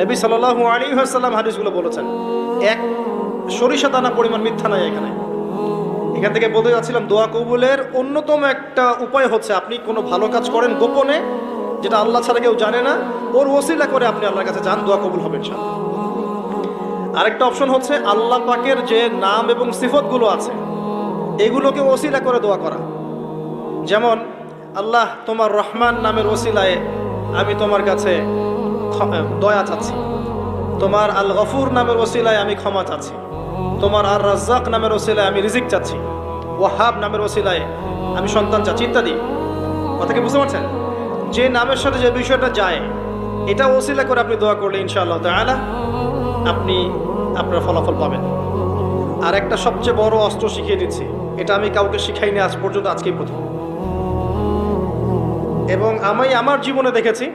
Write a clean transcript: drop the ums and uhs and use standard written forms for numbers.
নবী সাল্লাল্লাহু আলাইহি ওয়াসাল্লাম হাদিসগুলো বলেছেন, এক সরিষা দানা পরিমাণ মিথ্যা নাই এখানে। এখান থেকে বলতে যাচ্ছিলাম, দোয়া কবুলের অন্যতম একটা উপায় হচ্ছে আপনি কোনো ভালো কাজ করেন গোপনে, যেটা আল্লাহ ছাড়া কেউ জানে না, ওর ওসিলা করে আপনি আল্লাহর কাছে যান, দোয়া কবুল হবে ইনশাআল্লাহ। আরেকটা অপশন হচ্ছে আল্লাহ পাকের যে নাম এবং সিফতগুলো আছে এগুলোকে ওসিলা করে দোয়া করা। যেমন, আল্লাহ তোমার রহমান নামের ওসিলায় আমি তোমার কাছে দয়া চাচ্ছি, তোমার আল গফুর নামের ওসিলায় আমি ক্ষমা চাচ্ছি, তোমার আর রাজ্জাক নামের ওসিলায় আমি রিজিক চাচ্ছি, ওয়াহাব নামের ওসিলায় আমি সন্তান চাচ্ছি, ইত্যাদি। কথা কি বুঝতে পারছেন? যে নামের সাথে যে বিষয়টা যায় এটা ওসিলা করে আপনি দোয়া করলে ইনশাআল্লাহ তাআলা আপনি আপনার ফলাফল পাবেন। আর একটা সবচেয়ে বড় অস্ত্র শিখিয়ে দিচ্ছি, এটা আমি কাউকে শিখাইনি আজ পর্যন্ত, আজকেই প্রথম। এবং আমি আমার জীবনে দেখেছি